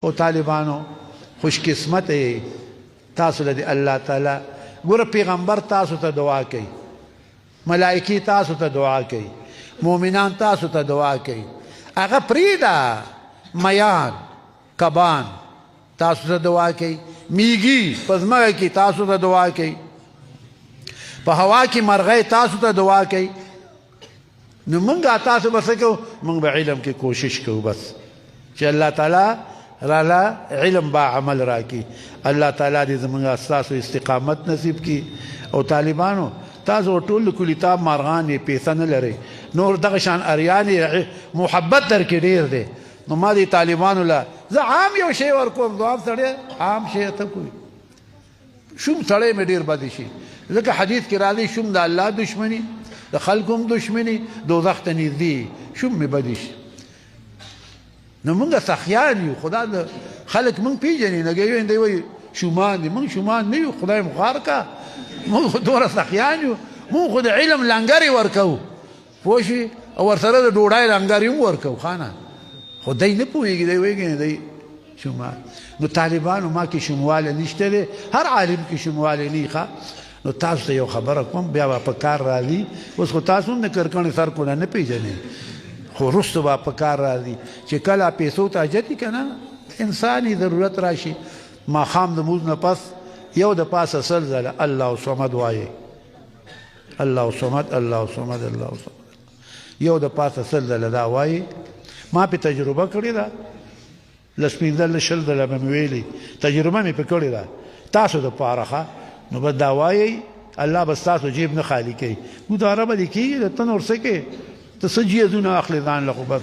او طالبانو خوش قسمت تاسو له الله تعالی ګور پیغمبر تاسو ته دعا کوي ملائکی تاسو ته دعا کوي مؤمنان تاسو ته دعا کوي هغه پریدا میان کبان تاسو ته دعا کوي میږي پزما کی تاسو ته دعا کوي په هوا کې مرغۍ تاسو ته دعا کوي نو مونږه تاسو بس کو مونږ به علم کې کوشش کوو بس چې الله تعالی رالا علم با عمل راکی الله تعالی دې زموږ اساس او استقامت نصیب کی او طالبانو تاسو ټول کلیتاب مارغان پیسې نه لري نور دغه شان اریان محبت در کې ډیر دی نو ما دي طالبانو لا زه عام یو شی ورکوم دوام سره عام شی ته کوي شوم سره مې ډیر بد شي ځکه حدیث کې راځي شوم د الله دشمنی د خلقوم دشمنی دوزخ ته نږدې شوم مې بد شي نو مونږه سخیان یو خدا د خلک مونږ پیژنې نه کوي دی وای شومان دي مونږ شومان نه یو خدای مخار کا مونږ دوره سخیان یو مونږ خو د علم لنګري ورکو پوه شي او ورسره د ډوډۍ لنګري هم ورکو خانه خدای نه پوهېږي دی وایي دی شومان نو طالبانو ما کې شمواله نشته دی هر عالم کې شمواله نه ښه نو تاسو ته یو خبره کوم بیا به په کار راځي اوس خو تاسو نه کرکڼې سر کونه نه پیژنې خو رستو با په کار راځي چې کله پیسو ته حاجت که نه انساني ضرورت راشي ماښام د لمونځ نه پس یو د پاسه سل ځله الله صمد وایي الله صمد الله صمد الله صمد یو د پاسه سل ځله دا وایي ما پې تجربه کړې ده لس پنځه شل ځله به مې ویلي تجربه مې پې کړې ده تاسو دپاره ښه نو به دا وایي الله به ستاسو جیب نه خالي کوي ګزاره به دې کېږي د ته نور څه کې ته څه جیزونه اخلې ځان له خو بس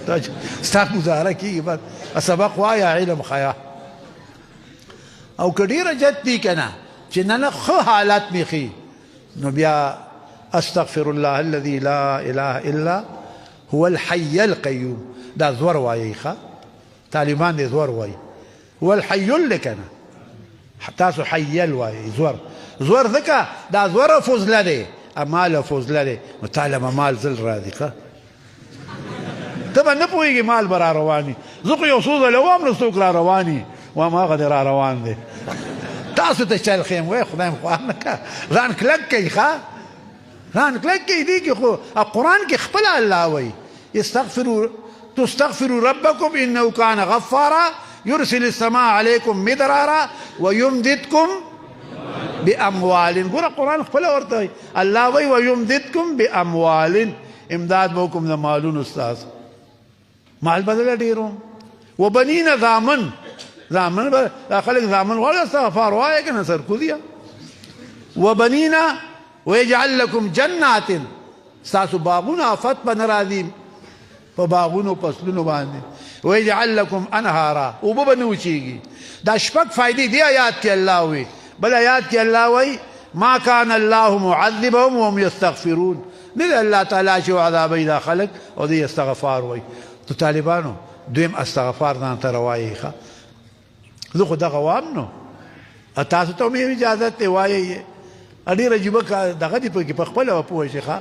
ستا ګزاره کېږي بس سبق وایه علم ښیه او که ډېره جد دي که نه چې نه نه ښه حالت مې ښي نو بیا استغفر الله الذي لا اله الا هو الحي القيوم دا زور وایي ښه طالبان دې زور وایي هو الحي اللي که نه تاسو حیل وایي زور ځکه دا زوره فضله دی مال فضله دی نو تعالی به مال زل راځي ښه ته به نه پوهېږي مال به را رواني زه خو یو څو ځله وایم نو څوک را رواني وایم هغه دې را روان دی تاسو ته چل خیم وای خدای مو خواه نه که ځان کلک کوي ښه ځان کلک کوي دي کې خو قرآن کې خپله الله وایي تستغفروا ربكم انه كان غفارا يرسل السماء عليكم مدرارا ويمددكم باموال ګوره قرآن خپله ورته وایي الله وایي ويمددكم باموال امداد به وکړم د مالونو ستاسو مال بدله ډېروم وبنین زامن به دا خلک زامن غواړي استغفار وایه که نه سرکوزیه وبنین ویجعل لکم جنات ستاسو باغونه آفت به نه راځي په باغونو فصلونو باندې ویجعل لکم انهارا اوبه به نه وچېږي دا شپږ فایدې دې آیات کې الله وایي بل آیات کې الله وایي ما كان الله معذبهم وهم يستغفرون نه د الله تعالی چې عذابوي دا خلک او دوی استغفار وایي تو طالبانو دویم استغفار ځان ته روایي ښه زه خو دغه وایم نو تاسو ته مې اجازت دی وایي ډېر عجیبه دغه دي په کې په خپله وپوه شي ښه